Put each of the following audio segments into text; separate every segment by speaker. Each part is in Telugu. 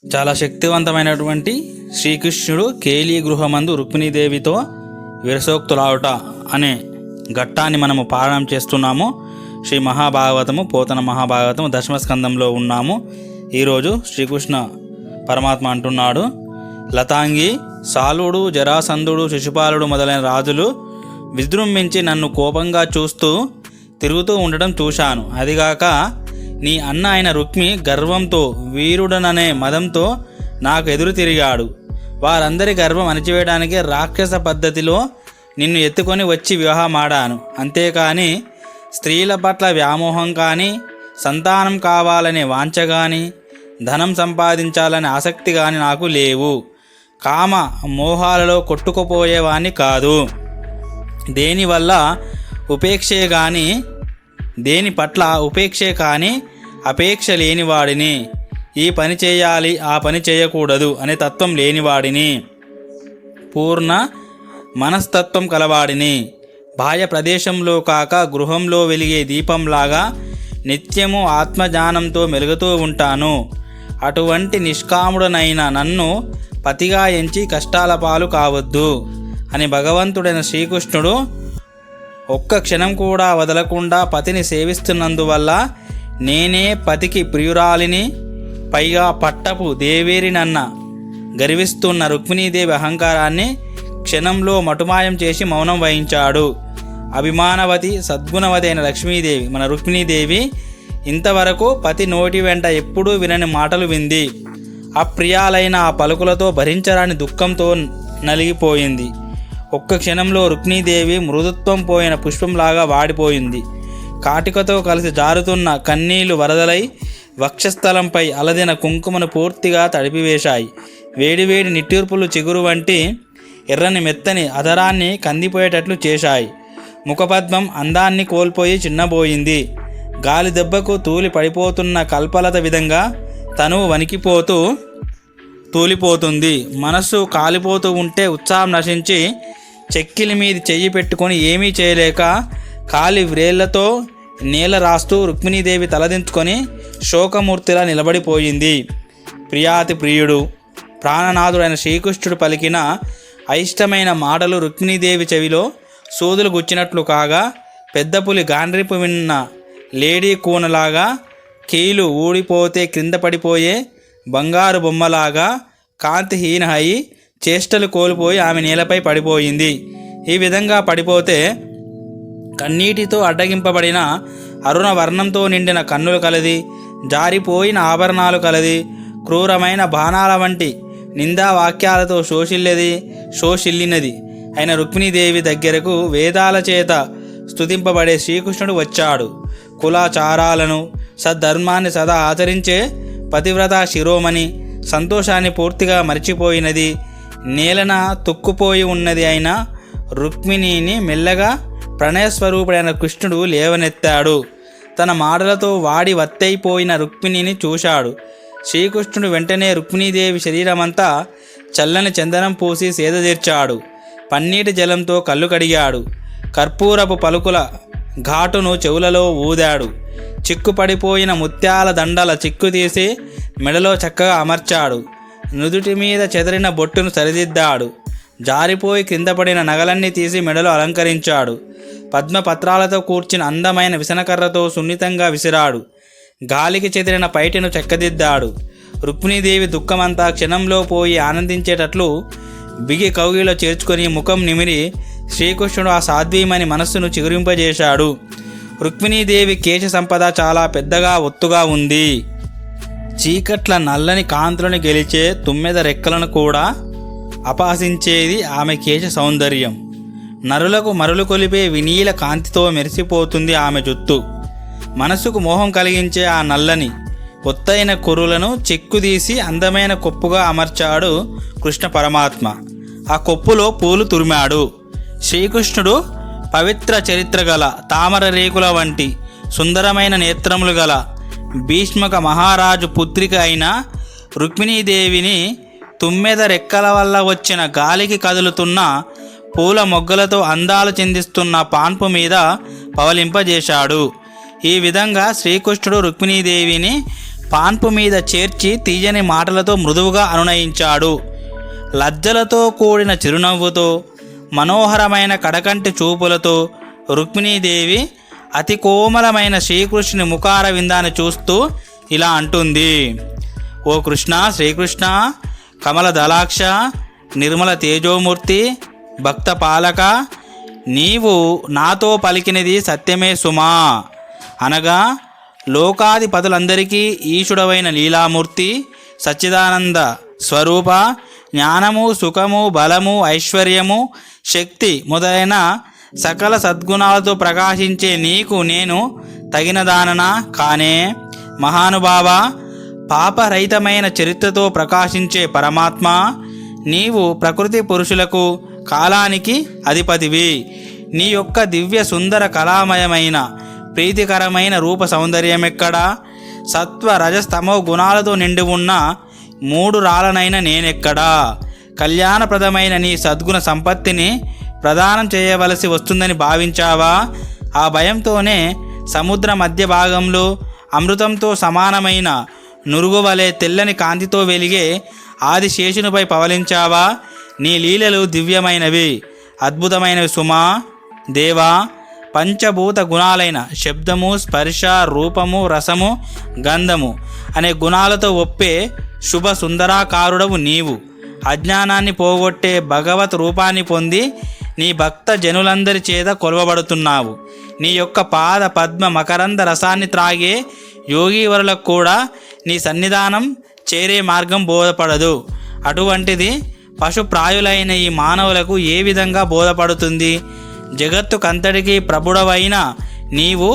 Speaker 1: చాలా శక్తివంతమైనటువంటి శ్రీకృష్ణుడు కేళీ గృహమందు రుక్మిణీదేవితో విరసోక్తులావుట అనే ఘట్టాన్ని మనము పారాయణం చేస్తున్నాము. శ్రీ మహాభాగవతము పోతన మహాభాగవతము దశమస్కందంలో ఉన్నాము. ఈరోజు శ్రీకృష్ణ పరమాత్మ అంటున్నాడు, లతాంగి, సాలుడు, జరాసంధుడు, శిశుపాలుడు మొదలైన రాజులు విజృంభించి నన్ను కోపంగా చూస్తూ తిరుగుతూ ఉండడం చూశాను. అదిగాక నీ అన్న అయిన రుక్మి గర్వంతో, వీరుడననే మదంతో నాకు ఎదురు తిరిగాడు. వారందరి గర్వం అణిచివేయడానికి రాక్షస పద్ధతిలో నిన్ను ఎత్తుకొని వచ్చి వివాహమాడాను. అంతేకాని స్త్రీల పట్ల వ్యామోహం కానీ, సంతానం కావాలనే వాంఛ కానీ, ధనం సంపాదించాలనే ఆసక్తి కానీ నాకు లేవు. కామ మోహాలలో కొట్టుకుపోయేవాణ్ణి కాదు. దేనివల్ల ఉపేక్షే కానీ, దేని పట్ల ఉపేక్షే కానీ అపేక్ష లేనివాడిని, ఈ పని చేయాలి ఆ పని చేయకూడదు అనే తత్వం లేనివాడిని, పూర్ణ మనస్తత్వం కలవాడిని, బాహ్య ప్రదేశంలో కాక గృహంలో వెలిగే దీపంలాగా నిత్యము ఆత్మజ్ఞానంతో మెలుగుతూ ఉంటాను. అటువంటి నిష్కాముడనైన నన్ను పతిగా ఎంచి కష్టాల పాలు కావద్దు అని భగవంతుడైన శ్రీకృష్ణుడు ఒక్క క్షణం కూడా వదలకుండా పతిని సేవిస్తున్నందువల్ల నేనే పతికి ప్రియురాలిని, పైగా పట్టపు దేవేరినన్న గర్విస్తున్న రుక్మిణీదేవి అహంకారాన్ని క్షణంలో మటుమాయం చేసి మౌనం వహించాడు. అభిమానవతి, సద్గుణవతి అయిన లక్ష్మీదేవి మన రుక్మిణీదేవి ఇంతవరకు పతి నోటి వెంట ఎప్పుడూ వినని మాటలు వింది. అప్రియాలైన ఆ పలుకులతో భరించరాని దుఃఖంతో నలిగిపోయింది. ఒక్క క్షణంలో రుక్మిణీదేవి మృదుత్వం పోయిన పుష్పంలాగా వాడిపోయింది. కాటికతో కలిసి జారుతున్న కన్నీళ్లు వరదలై వక్షస్థలంపై అలదిన కుంకుమను పూర్తిగా తడిపివేశాయి. వేడివేడి నిట్టూర్పులు చిగురు వంటి ఎర్రని మెత్తని అధరాన్ని కందిపోయేటట్లు చేశాయి. ముఖపద్మం అందాన్ని కోల్పోయి చిన్నబోయింది. గాలి దెబ్బకు తూలి పడిపోతున్న కల్పలత విధంగా తను వణికిపోతూ తూలిపోతుంది. మనస్సు కాలిపోతూ ఉంటే ఉత్సాహం నశించి చెక్కిలి మీది చెయ్యి పెట్టుకొని ఏమీ చేయలేక కాలి వ్రేళ్లతో నేల రాస్తూ రుక్మిణీదేవి తలదించుకొని శోకమూర్తిలా నిలబడిపోయింది. ప్రియాతి ప్రియుడు, ప్రాణనాథుడైన శ్రీకృష్ణుడు పలికిన అయిష్టమైన మాటలు రుక్మిణీదేవి చెవిలో సూదులు గుచ్చినట్లు కాగా, పెద్ద పులి గాండ్రిపు విన్న లేడీ కూనలాగా, కీలు ఊడిపోతే క్రింద పడిపోయే బంగారు బొమ్మలాగా కాంతిహీన అయి చేష్టలు కోల్పోయి ఆమె నేలపై పడిపోయింది. ఈ విధంగా పడిపోతే కన్నీటితో అడ్డగింపబడిన అరుణ వర్ణంతో నిండిన కన్నులు కలది, జారిపోయిన ఆభరణాలు కలది, క్రూరమైన బాణాల వంటి నిందావాక్యాలతో శోషిల్లినది అయిన రుక్మిణీదేవి దగ్గరకు వేదాల చేత స్తుతింపబడే శ్రీకృష్ణుడు వచ్చాడు. కులాచారాలను, సద్ధర్మాన్ని సదా ఆచరించే పతివ్రత శిరోమణి సంతోషాన్ని పూర్తిగా మరిచిపోయినది, నేలన తొక్కుపోయి ఉన్నది అయిన రుక్మిణిని మెల్లగా ప్రణయస్వరూపుడైన కృష్ణుడు లేవనెత్తాడు. తన మాటలతో వాడి వత్తైపోయిన రుక్మిణిని చూశాడు. శ్రీకృష్ణుడు వెంటనే రుక్మిణీదేవి శరీరమంతా చల్లని చందనం పూసి సేదతీర్చాడు. పన్నీటి జలంతో కళ్ళు కడిగాడు. కర్పూరపు పలుకుల ఘాటును చెవులలో ఊదాడు. చిక్కుపడిపోయిన ముత్యాల దండల చిక్కు తీసి మెడలో చక్కగా అమర్చాడు. నుదుటి మీద చెదరిన బొట్టును సరిదిద్దాడు. జారిపోయి కింద పడిన నగలన్నీ తీసి మెడలో అలంకరించాడు. పద్మపత్రాలతో కూర్చిన అందమైన విసనకర్రతో సున్నితంగా విసిరాడు. గాలికి చెదిరిన పైటెను చెక్కదిద్దాడు. రుక్మిణీదేవి దుఃఖమంతా క్షణంలో పోయి ఆనందించేటట్లు బిగి కౌగిలో చేర్చుకొని ముఖం నిమిరి శ్రీకృష్ణుడు ఆ సాధ్వీమని మనస్సును చిగురింపజేశాడు. రుక్మిణీదేవి కేశ సంపద చాలా పెద్దగా ఒత్తుగా ఉంది. చీకట్ల నల్లని కాంతులను గెలిచే తుమ్మెద రెక్కలను కూడా అపహసించేది ఆమె కేశ సౌందర్యం. నరులకు మరులు కొలిపే వినీల కాంతితో మెరిసిపోతుంది ఆమె జుత్తు. మనసుకు మోహం కలిగించే ఆ నల్లని ఒత్తైన కురులను చెక్కుదీసి అందమైన కొప్పుగా అమర్చాడు కృష్ణ పరమాత్మ. ఆ కొప్పులో పూలు తురిమాడు. శ్రీకృష్ణుడు పవిత్ర చరిత్ర గల తామర రేకుల వంటి సుందరమైన నేత్రములు గల భీష్మక మహారాజు పుత్రిక అయిన రుక్మిణీదేవిని తుమ్మెద రెక్కల వల్ల వచ్చిన గాలికి కదులుతున్న పూల మొగ్గలతో అందాలు చెందిస్తున్న పాన్పు మీద పవలింపజేశాడు. ఈ విధంగా శ్రీకృష్ణుడు రుక్మిణీదేవిని పాన్పు మీద చేర్చి తీయని మాటలతో మృదువుగా అనునయించాడు. లజ్జలతో కూడిన చిరునవ్వుతో, మనోహరమైన కడకంటి చూపులతో రుక్మిణీదేవి అతి కోమలమైన శ్రీకృష్ణుని ముఖార విందాన్ని చూస్తూ ఇలా అంటుంది: ఓ కృష్ణ, శ్రీకృష్ణ, కమల దళాక్ష, నిర్మల తేజోమూర్తి, భక్త పాలక, నీవు నాతో పలికినది సత్యమే సుమా. అనగా లోకాధిపతులందరికీ ఈశుడవైన లీలామూర్తి, సచ్చిదానంద స్వరూప, జ్ఞానము, సుఖము, బలము, ఐశ్వర్యము, శక్తి మొదలైన సకల సద్గుణాలతో ప్రకాశించే నీకు నేను తగినదాననా కానే? మహానుభావ, పాపరహితమైన చరిత్రతో ప్రకాశించే పరమాత్మ, నీవు ప్రకృతి పురుషులకు కాలానికి అధిపతివి. నీ యొక్క దివ్య సుందర కళామయమైన ప్రీతికరమైన రూప సౌందర్యమెక్కడా? సత్వ రజస్తమో గుణాలతో నిండి ఉన్న మూడు రాళ్ళనైన నేనెక్కడా? కళ్యాణప్రదమైన నీ సద్గుణ సంపత్తిని ప్రదానం చేయవలసి వస్తుందని భావించావా? ఆ భయంతోనే సముద్ర మధ్య భాగంలో అమృతంతో సమానమైన నురుగు వలె తెల్లని కాంతితో వెలిగే ఆదిశేషునిపై పవలించావా? నీ లీలలు దివ్యమైనవి, అద్భుతమైనవి సుమా. దేవా, పంచభూత గుణాలైన శబ్దము, స్పర్శ, రూపము, రసము, గంధము అనే గుణాలతో ఒప్పే శుభ సుందరాకారుడవు నీవు. అజ్ఞానాన్ని పోగొట్టే భగవత్ రూపాన్ని పొంది నీ భక్త జనులందరి చేత కొలవబడుతున్నావు. నీ యొక్క పాద పద్మ మకరంద రసాన్ని త్రాగే యోగీవరులకు కూడా నీ సన్నిధానం చేరే మార్గం బోధపడదు. అటువంటిది పశుప్రాయులైన ఈ మానవులకు ఏ విధంగా బోధపడుతుంది? జగత్తుకంతటికీ ప్రభుడవైన నీవు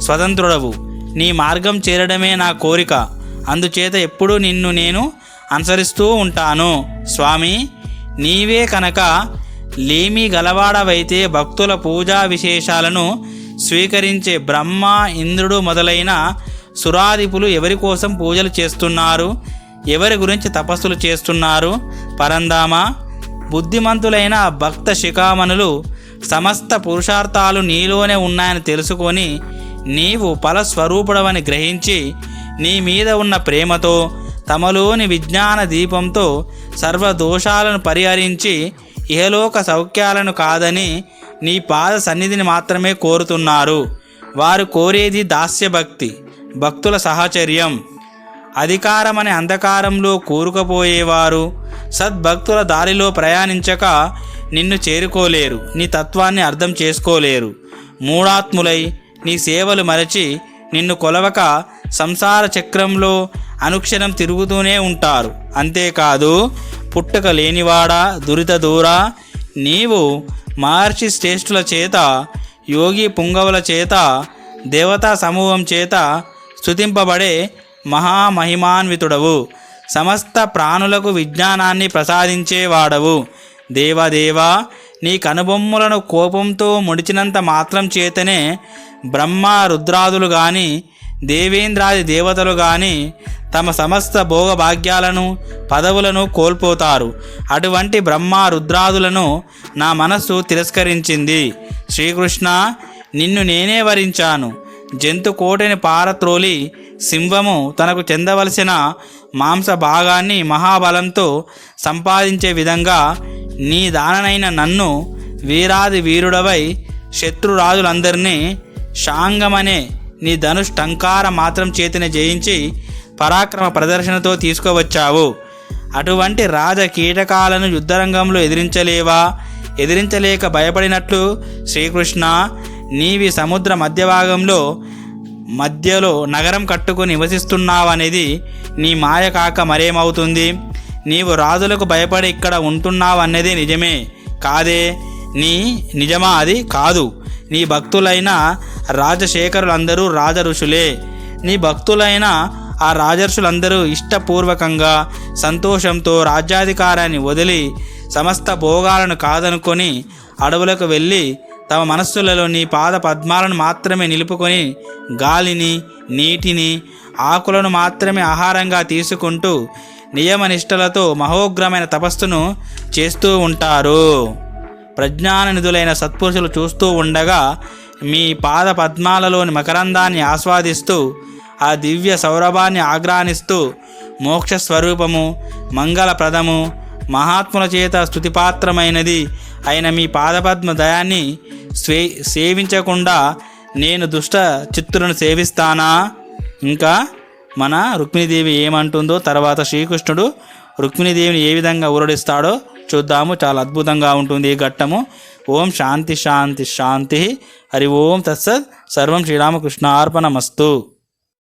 Speaker 1: స్వతంత్రుడవు. నీ మార్గం చేరడమే నా కోరిక. అందుచేత ఎప్పుడూ నిన్ను నేను అనుసరిస్తూ ఉంటాను. స్వామి, నీవే కనుక లేమి గలవాడవైతే భక్తుల పూజా విశేషాలను స్వీకరించే బ్రహ్మ, ఇంద్రుడు మొదలైన సురాదిపులు ఎవరి కోసం పూజలు చేస్తున్నారు? ఎవరి గురించి తపస్సులు చేస్తున్నారు? పరంధామ, బుద్ధిమంతులైన భక్త శిఖామణులు సమస్త పురుషార్థాలు నీలోనే ఉన్నాయని తెలుసుకొని నీవు ఫలస్వరూపుడవని గ్రహించి నీ మీద ఉన్న ప్రేమతో తమలోని విజ్ఞాన దీపంతో సర్వదోషాలను పరిహరించి ఇహలోక సౌఖ్యాలను కాదని నీ పాద సన్నిధిని మాత్రమే కోరుతున్నారు. వారు కోరేది దాస్యభక్తి, భక్తుల సహచర్యం. అధికారమనే అంధకారంలో కూరుకుపోయేవారు సద్భక్తుల దారిలో ప్రయాణించక నిన్ను చేరుకోలేరు, నీ తత్వాన్ని అర్థం చేసుకోలేరు. మూఢాత్ములై నీ సేవలు మరచి నిన్ను కొలవక సంసార చక్రంలో అనుక్షణం తిరుగుతూనే ఉంటారు. అంతేకాదు, పుట్టుక లేనివాడా, దురిత దూరా, నీవు మహర్షి శ్రేష్ఠుల చేత, యోగి పుంగవుల చేత, దేవతా సమూహం చేత స్తుతింపబడే మహామహిమాన్వితుడవు. సమస్త ప్రాణులకు విజ్ఞానాన్ని ప్రసాదించేవాడవు. దేవదేవా, నీ కనుబొమ్మలను కోపంతో ముడిచినంత మాత్రం చేతనే బ్రహ్మ రుద్రాదులు కానీ దేవేంద్రాది దేవతలు కానీ తమ సమస్త భోగభాగ్యాలను పదవులను కోల్పోతారు. అటువంటి బ్రహ్మ రుద్రాదులను నా మనస్సు తిరస్కరించింది. శ్రీకృష్ణ, నిన్ను నేనే వరించాను. జంతు కోటిని పారత్రోలి సింహము తనకు చెందవలసిన మాంస భాగాన్ని మహాబలంతో సంపాదించే విధంగా నీ దాననైన నన్ను వీరాది వీరుడవై శత్రురాజులందరినీ శాంగమనే నీ ధనుష్టంకార మాత్రం చేతిని జయించి పరాక్రమ ప్రదర్శనతో తీసుకువచ్చావు. అటువంటి రాజ కీటకాలను యుద్ధరంగంలో ఎదిరించలేవా? ఎదిరించలేక భయపడినట్లు శ్రీకృష్ణ, నీవి సముద్ర మధ్యలో నగరం కట్టుకుని నివసిస్తున్నావనేది నీ మాయ కాక మరేమవుతుంది? నీవు రాజులకు భయపడి ఇక్కడ ఉంటున్నావన్నది నిజమే కాదే? నిజమా? అది కాదు. నీ భక్తులైన రాజశేఖరులందరూ రాజ ఋషులే. నీ భక్తులైన ఆ రాజర్షులందరూ ఇష్టపూర్వకంగా సంతోషంతో రాజ్యాధికారాన్ని వదిలి సమస్త భోగాలను కాదనుకొని అడవులకు వెళ్ళి తమ మనస్సులలో నీ పాద పద్మాలను మాత్రమే నిలుపుకొని గాలిని, నీటిని, ఆకులను మాత్రమే ఆహారంగా తీసుకుంటూ నియమనిష్టలతో మహోగ్రమైన తపస్సును చేస్తూ ఉంటారు. ప్రజ్ఞాననిధులైన సత్పురుషులు చూస్తూ ఉండగా మీ పాద పద్మాలలోని మకరందాన్ని ఆస్వాదిస్తూ ఆ దివ్య సౌరభాన్ని ఆగ్రానిస్తూ మోక్ష స్వరూపము, మంగళప్రదము, మహాత్ముల చేత స్తుతిపాత్రమైనది అయిన మీ పాదపద్మ దయాన్ని సేవించకుండా నేను దుష్ట చిత్తులను సేవిస్తానా? ఇంకా మన రుక్మిణీదేవి ఏమంటుందో, తర్వాత శ్రీకృష్ణుడు రుక్మిణీదేవిని ఏ విధంగా ఊరడిస్తాడో చూద్దాము. చాలా అద్భుతంగా ఉంటుంది ఈ ఘట్టము. ఓం శాంతి శాంతి శాంతి. హరి ఓం తత్సత్. సర్వం శ్రీరామకృష్ణార్పణమస్తు.